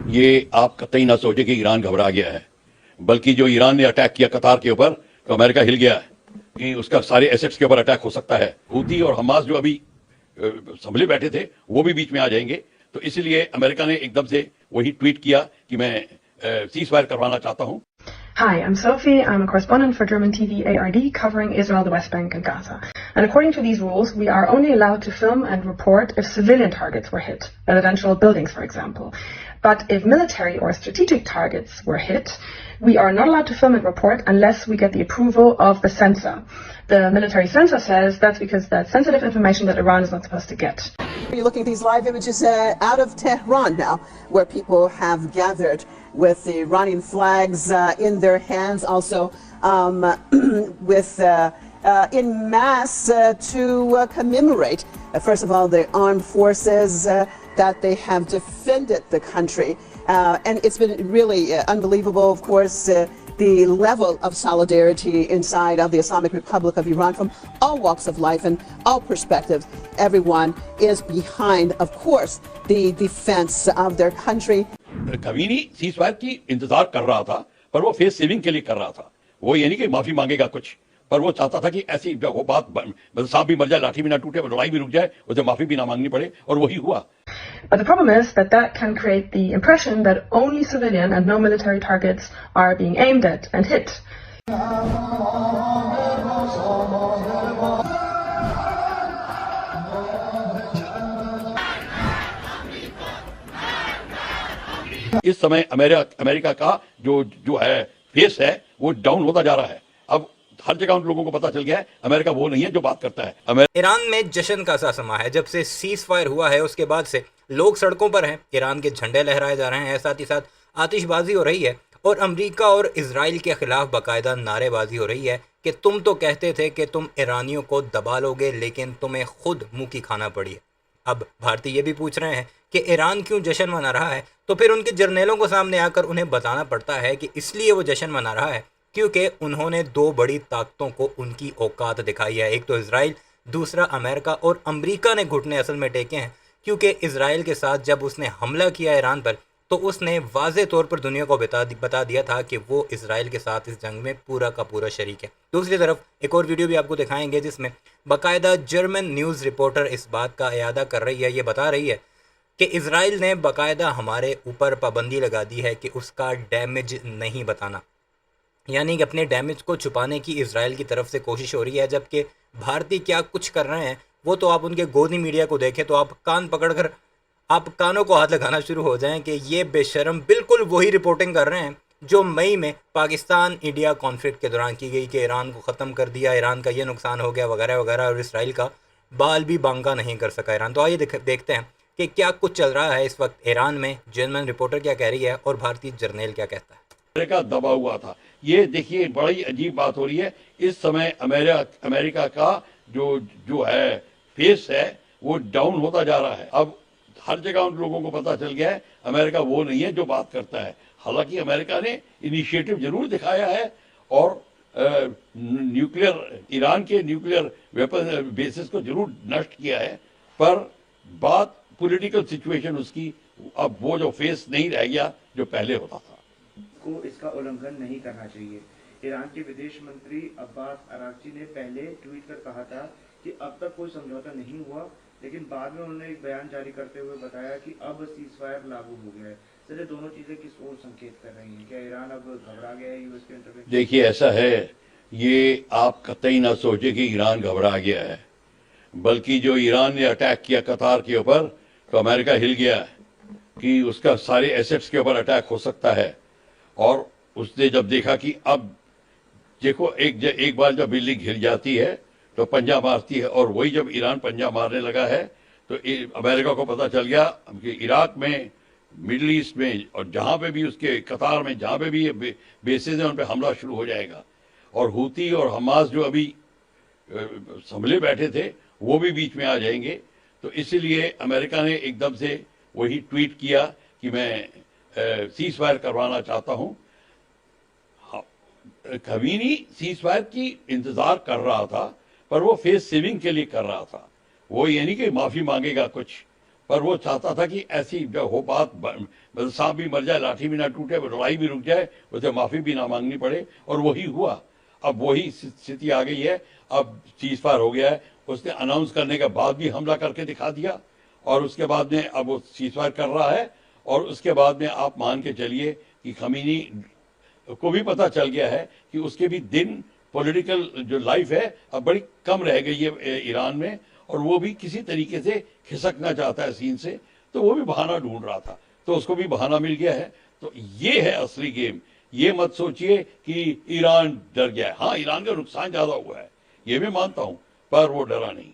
ये आप कतई ना सोचे कि ईरान घबरा गया है, बल्कि जो ईरान ने अटैक किया कतार के ऊपर, तो अमेरिका हिल गया है कि उसका सारे एसेट्स के ऊपर अटैक हो सकता है। हूती और हमास जो अभी संभले बैठे थे, वो भी बीच में आ जाएंगे। तो इसलिए अमेरिका ने एकदम से वही ट्वीट किया कि मैं सीज फायर करवाना चाहता हूं। Hi, I'm Sophie. I'm a correspondent for German TV ARD covering Israel, the West Bank and Gaza. And according to these rules, we are only allowed to film and report if civilian targets were hit, residential buildings, for example. But if military or strategic targets were hit, we are not allowed to film and report unless we get the approval of the censor. The military censor says that's because that's sensitive information that Iran is not supposed to get. You're looking at these live images out of Tehran now, where people have gathered with the Iranian flags in their hands, also with in mass to commemorate, first of all, the armed forces that they have defended the country. And it's been really unbelievable, of course, the level of solidarity inside of the Islamic Republic of Iran from all walks of life and all perspectives. Everyone is behind, of course, the defense of their country. कमीनी ceasefire की इंतजार कर रहा था, पर वो face saving के लिए कर रहा था। वो ये नहीं कि माफी मांगेगा कुछ, पर वो चाहता था कि ऐसी वो बात, मतलब सांप भी मर जाए, लाठी भी ना टूटे, लड़ाई भी रुक जाए, उसे माफी भी ना मांगनी पड़े, और वही हुआ। But the problem is that that can create the impression that only civilian and no military targets are being aimed at and hit. इस समय अमेरिका का जो है फेस है, वो डाउन होता जा रहा है। अब हर जगह उन लोगों को पता चल गया है अमेरिका वो नहीं है जो बात करता है। ईरान में जश्न का सा समा है। जब से सीज फायर हुआ है उसके बाद से लोग सड़कों पर हैं, ईरान के झंडे लहराए जा रहे हैं, साथ ही साथ आतिशबाजी हो रही है और अमेरिका और इजराइल के खिलाफ बाकायदा नारेबाजी हो रही है कि तुम तो कहते थे कि तुम ईरानियों को दबा लोगे, लेकिन तुम्हें खुद मुंह की खाना पड़ी है। अब भारतीय ये भी पूछ रहे हैं कि ईरान क्यों जश्न मना रहा है, तो फिर उनके जर्नलों को सामने आकर उन्हें बताना पड़ता है कि इसलिए वो जश्न मना रहा है क्योंकि उन्होंने दो बड़ी ताकतों को उनकी औकात दिखाई है। एक तो इजराइल, दूसरा अमेरिका। और अमेरिका ने घुटने असल में टेके हैं क्योंकि इजराइल के साथ जब उसने हमला किया ईरान पर, तो उसने वाज़े तौर पर दुनिया को बता दिया था कि वो इजराइल के साथ इस जंग में पूरा का पूरा शरीक है। दूसरी तरफ एक और वीडियो भी आपको दिखाएंगे जिसमें बाकायदा जर्मन न्यूज़ रिपोर्टर इस बात का इयादा कर रही है, ये बता रही है कि इजराइल ने बाकायदा हमारे ऊपर पाबंदी लगा दी है कि उसका डैमेज नहीं बताना, यानी कि अपने डैमेज को छुपाने की इजराइल की तरफ से कोशिश हो रही है। जबकि भारतीय क्या कुछ कर रहे हैं वो तो आप उनके गोदी मीडिया को देखें तो आप कान पकड़कर आप कानों को हाथ लगाना शुरू हो जाएं कि ये बेशर्म बिल्कुल वही रिपोर्टिंग कर रहे हैं जो मई में पाकिस्तान इंडिया कॉन्फ्लिक्ट के दौरान की गई कि ईरान को ख़त्म कर दिया, ईरान का ये नुकसान हो गया वगैरह वगैरह, और इसराइल का बाल भी बांका नहीं कर सका ईरान। तो आइए देखते हैं कि क्या कुछ चल रहा है इस वक्त ईरान में, जर्मन रिपोर्टर क्या कह रही है और भारतीय जर्नल क्या कहता है। अमेरिका दबा हुआ था। ये देखिए बड़ी अजीब बात हो रही है। इस समय अमेरिका का जो है फेस है वो डाउन होता जा रहा है। अब हर जगह उन लोगों को पता चल गया है अमेरिका वो नहीं है जो बात करता है। हालांकि अमेरिका ने इनिशिएटिव जरूर दिखाया है और ईरान के न्यूक्लियर वेपन बेसिस को जरूर नष्ट किया है, पर बात पॉलिटिकल सिचुएशन उसकी अब वो जो फेस नहीं रह गया जो पहले होता था। को इसका उल्लंघन नहीं करना चाहिए। ईरान के विदेश मंत्री अब्बास अरागची ने पहले ट्वीट कर कहा था कि अब तक कोई समझौता नहीं हुआ, लेकिन बाद में उन्होंने एक बयान जारी करते हुए बताया कि अब सीज फायर लागू हो गया है। सर, ये दोनों चीजें किस ओर संकेत कर रही हैं? क्या ईरान अब घबरा गया है यूएस के इंटरवेंशन? देखिए ऐसा है, ये आप कतई ना सोचे कि ईरान घबरा गया है, बल्कि जो ईरान ने अटैक किया कतार के ऊपर, तो अमेरिका हिल गया है कि उसका सारे एसेट्स के ऊपर अटैक हो सकता है। और उसने जब देखा कि अब देखो एक बार जब बिल्डिंग घिर जाती है तो पंजा मारती है, और वही जब ईरान पंजा मारने लगा है तो अमेरिका को पता चल गया कि इराक में, मिडिल ईस्ट में और जहाँ पे भी उसके कतार में जहाँ पे भी बेसिस है उन पे हमला शुरू हो जाएगा। और हूती और हमास जो अभी संभले बैठे थे वो भी बीच में आ जाएंगे। तो इसीलिए अमेरिका ने एकदम से वही ट्वीट किया कि मैं सीज फायर करवाना चाहता हूं। खमीनी सीज फायर की इंतजार कर रहा था, पर वो फेस सेविंग के लिए कर रहा था। वो ये नहीं कि माफी मांगेगा कुछ, पर वो चाहता था कि ऐसी जो हो बात, मतलब सांप भी मर जाए लाठी भी ना टूटे, लड़ाई भी रुक जाए, उसे माफी भी ना मांगनी पड़े, और वही हुआ। अब वही स्थिति आ गई है। अब सीज फायर हो गया है, उसने अनाउंस करने के बाद भी हमला करके दिखा दिया, और उसके बाद में अब वो सीज फायर कर रहा है, और उसके बाद में आप मान के चलिए कि खमीनी को भी पता चल गया है कि उसके भी दिन, पॉलिटिकल जो लाइफ है अब बड़ी कम रह गई है ईरान में, और वो भी किसी तरीके से खिसकना चाहता है सीन से, तो वो भी बहाना ढूंढ रहा था, तो उसको भी बहाना मिल गया है। तो ये है असली गेम। ये मत सोचिए कि ईरान डर गया है। हाँ, ईरान का नुकसान ज्यादा हुआ है, ये भी मानता हूं, पर वो डरा नहीं।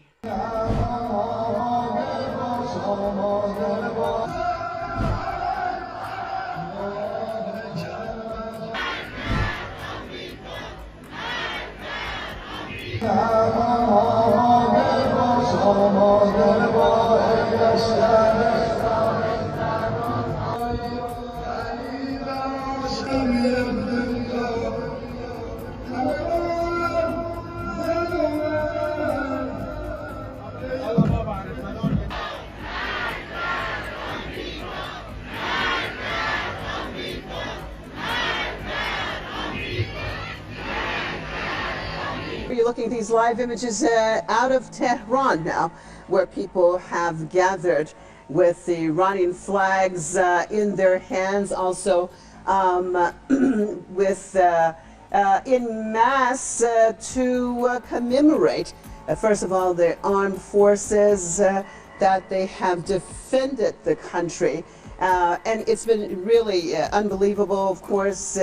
You're looking at these live images out of Tehran now, where people have gathered with the Iranian flags in their hands, also with in mass to commemorate, first of all, the armed forces that they have defended the country. And it's been really unbelievable, of course,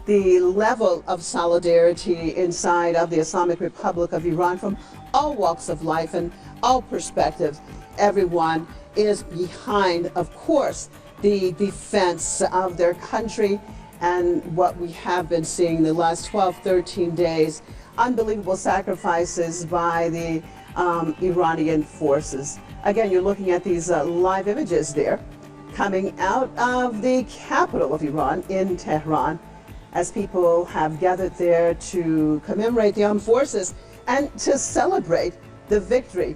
the level of solidarity inside of the Islamic Republic of Iran from all walks of life and all perspectives. Everyone is behind, of course, the defense of their country and what we have been seeing the last 12, 13 days, unbelievable sacrifices by the Iranian forces. Again, you're looking at these live images there coming out of the capital of Iran in Tehran, as people have gathered there to commemorate the armed forces and to celebrate the victory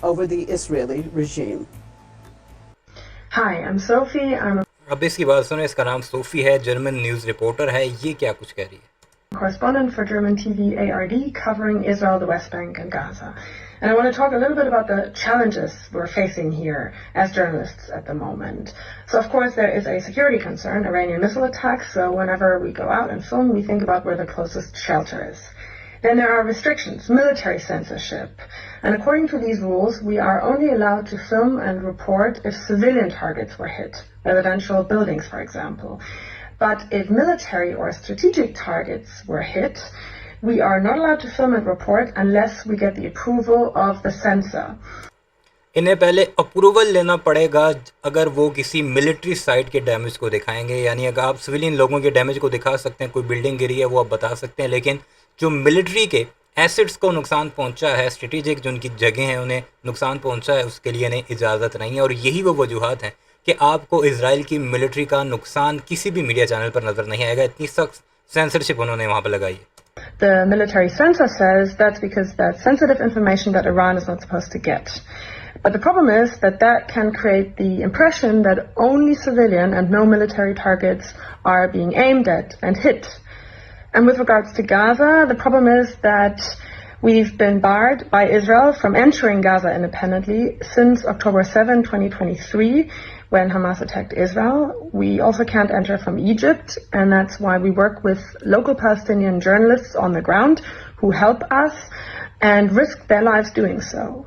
over the Israeli regime. Hi, I'm Sophie. I'm अब इसकी बात सुने, इसका नाम Sophie है, German news reporter है। ये क्या कुछ कह रही है? a correspondent for German TV ARD covering Israel, the West Bank, and Gaza. And I want to talk a little bit about the challenges we're facing here as journalists at the moment. So, of course, there is a security concern, Iranian missile attacks. So whenever we go out and film, we think about where the closest shelter is. Then there are restrictions, military censorship. And according to these rules, we are only allowed to film and report if civilian targets were hit, residential buildings, for example. But if military or strategic targets were hit, we are not allowed to film and report unless we get the approval of the censor. इन्हें पहले approval लेना पड़ेगा अगर वो किसी military site के damage को दिखाएंगे। यानी अगर आप सिविलियन लोगों के डैमेज को दिखा सकते हैं, कोई बिल्डिंग गिरी है वो आप बता सकते हैं, लेकिन जो मिलिट्री के एसेट्स को नुकसान पहुंचा है, स्ट्रेटेजिक जो उनकी जगह हैं उन्हें नुकसान पहुंचा है, उसके लिए इन्हें इजाज़त नहीं है। और यही वो वजूहत हैं कि आपको इजराइल की मिलिट्री का नुकसान किसी भी मीडिया चैनल पर नज़र नहीं आएगा। इतनी सख्त सेंसरशिप उन्होंने वहाँ पर लगाई है। The military censor says that's because that's sensitive information that Iran is not supposed to get. But the problem is that that can create the impression that only civilian and no military targets are being aimed at and hit. And with regards to Gaza, the problem is that we've been barred by Israel from entering Gaza independently since October 7, 2023, when Hamas attacked Israel. We also can't enter from Egypt, and that's why we work with local Palestinian journalists on the ground who help us and risk their lives doing so.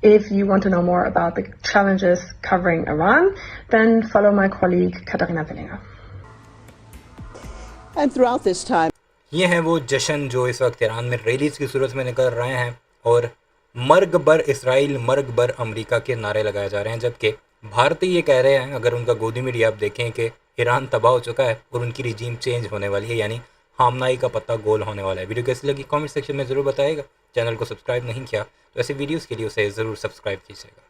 If you want to know more about the challenges covering Iran, then follow my colleague Katharina Willinger. And throughout this time, ये हैं वो जश्न जो इस वक्त Iran में rallies की सूरत में निकल रहे हैं और मर्ग बर इसराइल, मर्ग बर अमेरिका के नारे लगाए जा रहे हैं, जबकि भारतीय ये कह रहे हैं, अगर उनका गोदी मीडिया आप देखें, कि ईरान तबाह हो चुका है और उनकी रिजीम चेंज होने वाली है, यानी हामनाई का पत्ता गोल होने वाला है। वीडियो कैसी लगी कमेंट सेक्शन में ज़रूर बताइएगा। चैनल को सब्सक्राइब नहीं किया तो ऐसे वीडियोज़ के लिए उसे ज़रूर सब्सक्राइब कीजिएगा।